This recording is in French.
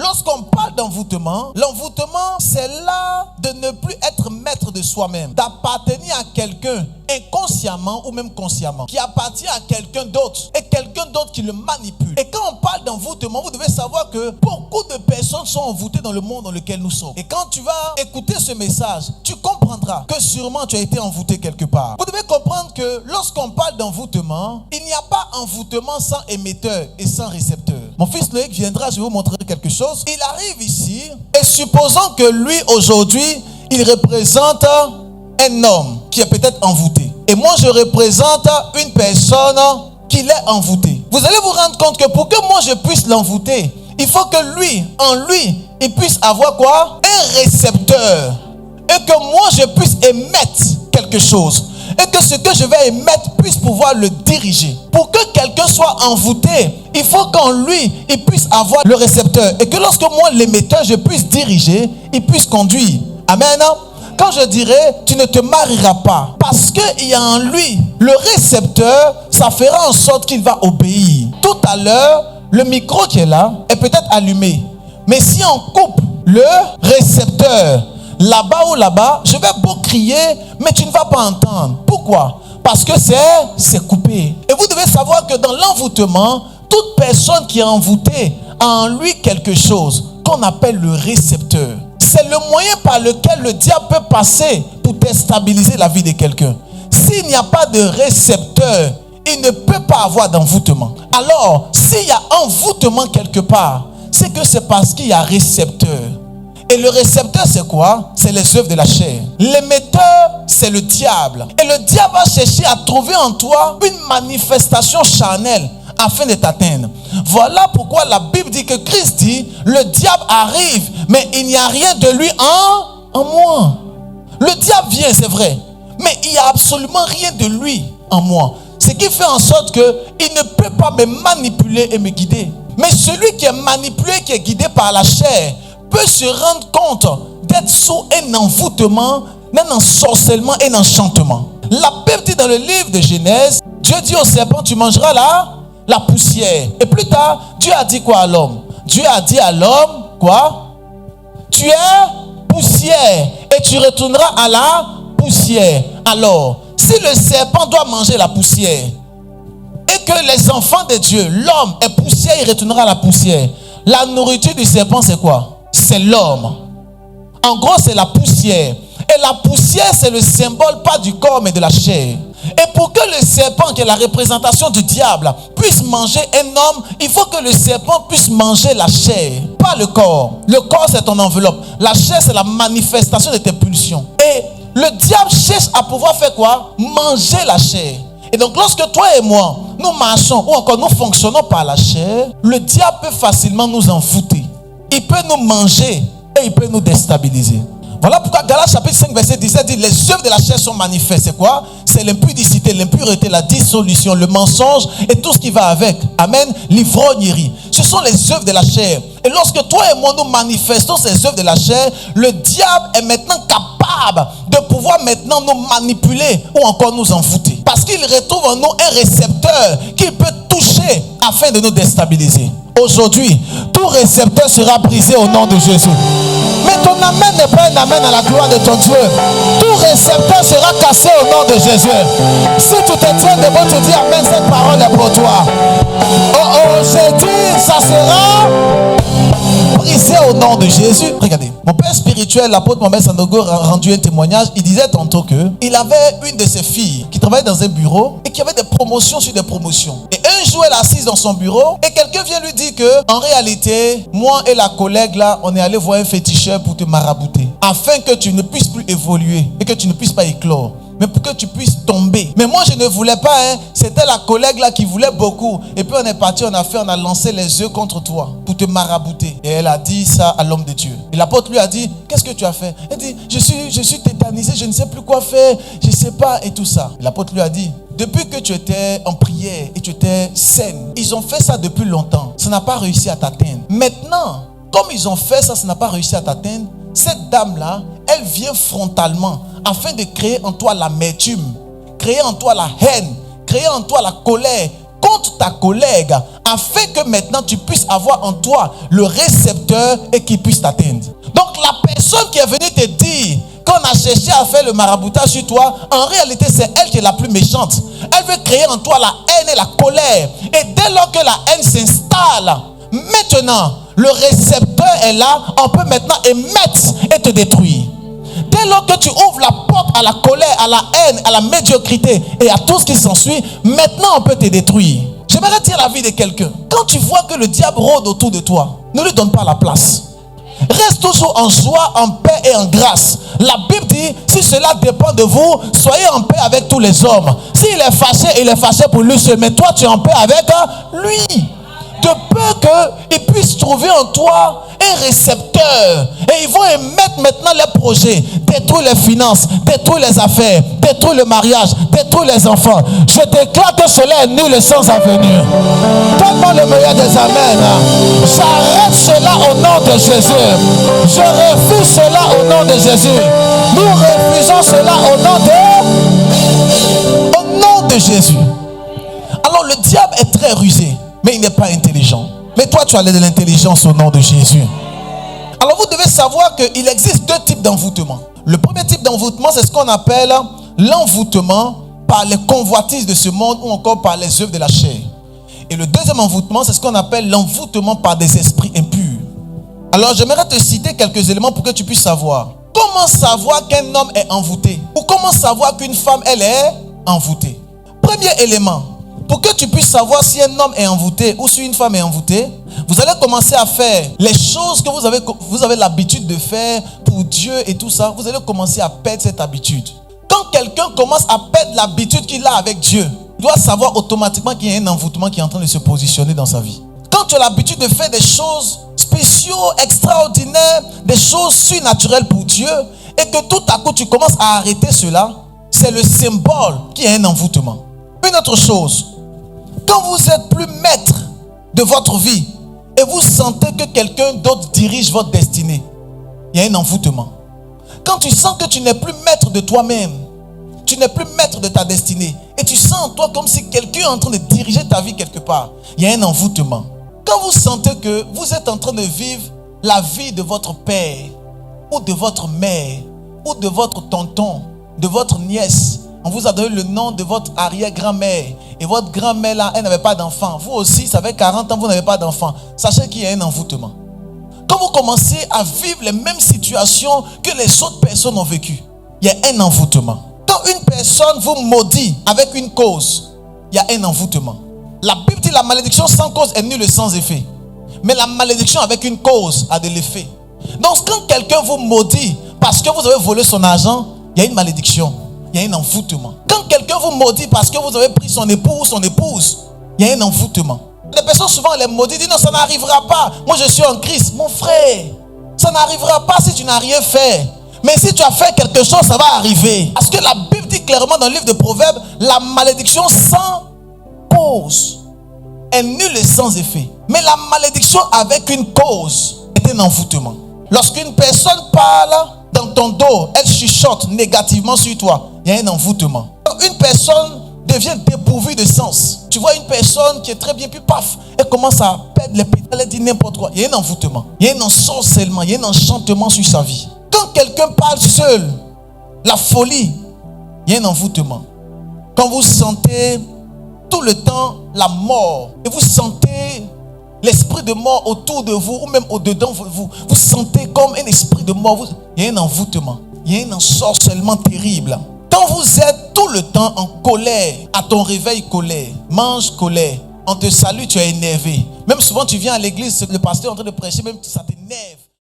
Lorsqu'on parle d'envoûtement, l'envoûtement, c'est l'art de ne plus être maître de soi-même, d'appartenir à quelqu'un inconsciemment ou même consciemment, qui appartient à quelqu'un d'autre et quelqu'un d'autre qui le manipule. Et quand on parle d'envoûtement, vous devez savoir que beaucoup de personnes sont envoûtées dans le monde dans lequel nous sommes. Et quand tu vas écouter ce message, tu comprendras que sûrement tu as été envoûté quelque part. Vous devez comprendre que lorsqu'on parle d'envoûtement, il n'y a pas envoûtement sans émetteur et sans récepteur. Mon fils Loïc viendra, je vais vous montrer quelque chose. Il arrive ici et supposons que lui aujourd'hui, il représente un homme qui est peut-être envoûté. Et moi, je représente une personne qui l'est envoûtée. Vous allez vous rendre compte que pour que moi je puisse l'envoûter, il faut que lui, en lui, il puisse avoir quoi? Un récepteur. Et que moi je puisse émettre quelque chose. Et que ce que je vais émettre puisse pouvoir le diriger. Pour que quelqu'un soit envoûté, il faut qu'en lui, il puisse avoir le récepteur. Et que lorsque moi, l'émetteur, je puisse diriger, il puisse conduire. Amen. Quand je dirais, tu ne te marieras pas, parce qu'il y a en lui le récepteur, ça fera en sorte qu'il va obéir. Tout à l'heure, le micro qui est là est peut-être allumé. Mais si on coupe le récepteur, là-bas ou là-bas, je vais beau crier, mais tu ne vas pas entendre. Pourquoi? Parce que c'est coupé. Et vous devez savoir que dans l'envoûtement, toute personne qui est envoûtée a en lui quelque chose qu'on appelle le récepteur. C'est le moyen par lequel le diable peut passer pour déstabiliser la vie de quelqu'un. S'il n'y a pas de récepteur, il ne peut pas avoir d'envoûtement. Alors, s'il y a envoûtement quelque part, c'est que c'est parce qu'il y a récepteur. Et le récepteur, c'est quoi? C'est les œuvres de la chair. L'émetteur, c'est le diable. Et le diable va chercher à trouver en toi une manifestation charnelle afin de t'atteindre. Voilà pourquoi la Bible dit que Christ dit, le diable arrive, mais il n'y a rien de lui en moi. Le diable vient, c'est vrai, mais il n'y a absolument rien de lui en moi. Ce qui fait en sorte qu'il ne peut pas me manipuler et me guider. Mais celui qui est manipulé, qui est guidé par la chair, peut se rendre compte d'être sous un envoûtement, un ensorcellement, un enchantement. La Bible dit dans le livre de Genèse, Dieu dit au serpent, tu mangeras la poussière. Et plus tard, Dieu a dit quoi à l'homme? Dieu a dit à l'homme, quoi? Tu es poussière et tu retourneras à la poussière. Alors, si le serpent doit manger la poussière et que les enfants de Dieu, l'homme est poussière, il retournera à la poussière. La nourriture du serpent, c'est quoi? C'est l'homme. En gros, c'est la poussière. Et la poussière, c'est le symbole pas du corps, mais de la chair. Et pour que le serpent, qui est la représentation du diable, puisse manger un homme, il faut que le serpent puisse manger la chair, pas le corps. Le corps, c'est ton enveloppe. La chair, c'est la manifestation de tes pulsions. Et le diable cherche à pouvoir faire quoi? Manger la chair. Et donc, lorsque toi et moi, nous marchons ou encore nous fonctionnons par la chair, le diable peut facilement nous envoûter. Il peut nous manger et il peut nous déstabiliser. Voilà pourquoi Galates chapitre 5 verset 17 dit, les œuvres de la chair sont manifestes. C'est quoi? C'est l'impudicité, l'impureté, la dissolution, le mensonge et tout ce qui va avec. Amen. L'ivrognerie. Ce sont les œuvres de la chair. Et lorsque toi et moi nous manifestons ces œuvres de la chair, le diable est maintenant capable de pouvoir maintenant nous manipuler ou encore nous envoûter. Parce qu'il retrouve en nous un récepteur qu'il peut toucher afin de nous déstabiliser. Aujourd'hui, tout récepteur sera brisé au nom de Jésus. Mais ton amen n'est pas un amen à la gloire de ton Dieu. Tout récepteur sera cassé au nom de Jésus. Si tu te tiens debout, tu dis amen, cette parole est pour toi. Oh, j'ai dit, ça sera brisé au nom de Jésus. Regardez, mon père spirituel, l'apôtre Mohamed Sandogo, a rendu un témoignage. Il disait tantôt qu'il avait une de ses filles qui travaillait dans un bureau et qui avait des promotions sur des promotions. Et un jour, elle est assise dans son bureau et quelqu'un vient lui dire que, en réalité, moi et la collègue là, on est allé voir un féticheur pour te marabouter, afin que tu ne puisses plus évoluer et que tu ne puisses pas éclore, mais pour que tu puisses tomber. Mais moi je ne voulais pas, c'était la collègue là qui voulait beaucoup. Et puis on est parti, on a lancé les œufs contre toi pour te marabouter. Et elle a dit ça à l'homme de Dieu. Et l'apôtre lui a dit, qu'est-ce que tu as fait? Elle dit, je suis tétanisé, je ne sais plus quoi faire, je ne sais pas et tout ça. Et l'apôtre lui a dit, depuis que tu étais en prière et tu étais saine, ils ont fait ça depuis longtemps, ça n'a pas réussi à t'atteindre. Maintenant, comme ils ont fait ça, ça n'a pas réussi à t'atteindre, cette dame-là, elle vient frontalement afin de créer en toi l'amertume, créer en toi la haine, créer en toi la colère, contre ta collègue, afin que maintenant tu puisses avoir en toi le récepteur et qu'il puisse t'atteindre. Donc la personne qui est venue te dire qu'on a cherché à faire le maraboutage sur toi, en réalité c'est elle qui est la plus méchante. Elle veut créer en toi la haine et la colère. Et dès lors que la haine s'installe, maintenant le récepteur est là, on peut maintenant émettre et te détruire. Dès lors que tu ouvres la porte à la colère, à la haine, à la médiocrité et à tout ce qui s'ensuit, maintenant on peut te détruire. J'aimerais dire la vie de quelqu'un. Quand tu vois que le diable rôde autour de toi, ne lui donne pas la place. Reste toujours en joie, en paix et en grâce. La Bible dit, si cela dépend de vous, soyez en paix avec tous les hommes. S'il est fâché, il est fâché pour lui seul. Mais toi, tu es en paix avec lui. De peur qu'il puisse trouver en toi un récepteur. Et ils vont émettre maintenant les projets. Détruire les finances, détruire les affaires, détruire le mariage, détruire les enfants. Je déclare que cela est nul et sans avenir. Donne-moi le meilleur des amens. J'arrête cela au nom de Jésus. Je refuse cela au nom de Jésus. Nous refusons cela au nom de Jésus. Alors le diable est très rusé, mais il n'est pas intelligent. Mais toi, tu as de l'intelligence au nom de Jésus. Alors vous devez savoir qu'il existe deux types d'envoûtement. Le premier type d'envoûtement, c'est ce qu'on appelle l'envoûtement par les convoitises de ce monde ou encore par les œuvres de la chair. Et le deuxième envoûtement, c'est ce qu'on appelle l'envoûtement par des esprits impurs. Alors j'aimerais te citer quelques éléments pour que tu puisses savoir. Comment savoir qu'un homme est envoûté? Ou comment savoir qu'une femme, elle est envoûtée? Premier élément, pour que tu puisses savoir si un homme est envoûté ou si une femme est envoûtée, vous allez commencer à faire les choses que vous avez l'habitude de faire pour Dieu et tout ça. Vous allez commencer à perdre cette habitude. Quand quelqu'un commence à perdre l'habitude qu'il a avec Dieu, il doit savoir automatiquement qu'il y a un envoûtement qui est en train de se positionner dans sa vie. Quand tu as l'habitude de faire des choses spéciaux, extraordinaires, des choses surnaturelles pour Dieu, et que tout à coup tu commences à arrêter cela, c'est le symbole qui est un envoûtement. Une autre chose, quand vous êtes plus maître de votre vie et vous sentez que quelqu'un d'autre dirige votre destinée, il y a un envoûtement. Quand tu sens que tu n'es plus maître de toi-même, tu n'es plus maître de ta destinée et tu sens en toi comme si quelqu'un est en train de diriger ta vie quelque part, il y a un envoûtement. Quand vous sentez que vous êtes en train de vivre la vie de votre père ou de votre mère ou de votre tonton, de votre nièce, on vous a donné le nom de votre arrière-grand-mère. Et votre grand-mère là, elle n'avait pas d'enfant. Vous aussi, ça fait 40 ans, vous n'avez pas d'enfant. Sachez qu'il y a un envoûtement. Quand vous commencez à vivre les mêmes situations que les autres personnes ont vécues, il y a un envoûtement. Quand une personne vous maudit avec une cause, il y a un envoûtement. La Bible dit la malédiction sans cause est nulle et sans effet. Mais la malédiction avec une cause a de l'effet. Donc quand quelqu'un vous maudit parce que vous avez volé son argent, il y a une malédiction. Il y a un envoûtement. Quand quelqu'un vous maudit parce que vous avez pris son époux ou son épouse, il y a un envoûtement. Les personnes souvent les maudissent, disent non, ça n'arrivera pas. Moi je suis en Christ. Mon frère, ça n'arrivera pas si tu n'as rien fait. Mais si tu as fait quelque chose, ça va arriver. Parce que la Bible dit clairement dans le livre de Proverbes, la malédiction sans cause est nulle et sans effet. Mais la malédiction avec une cause est un envoûtement. Lorsqu'une personne parle dans ton dos, elle chuchote négativement sur toi, il y a un envoûtement. Quand une personne devient dépourvue de sens, tu vois une personne qui est très bien, puis paf, elle commence à perdre les pétales, elle dit n'importe quoi. Il y a un envoûtement, il y a un ensorcellement, il y a un enchantement sur sa vie. Quand quelqu'un parle seul, la folie, il y a un envoûtement. Quand vous sentez tout le temps la mort, et vous sentez l'esprit de mort autour de vous, ou même au-dedans, vous sentez comme un esprit de mort, il y a un envoûtement, il y a un ensorcellement terrible. Quand vous êtes tout le temps en colère, à ton réveil colère, mange colère, on te salue, tu es énervé. Même souvent tu viens à l'église, le pasteur est en train de prêcher, même ça t'énerve.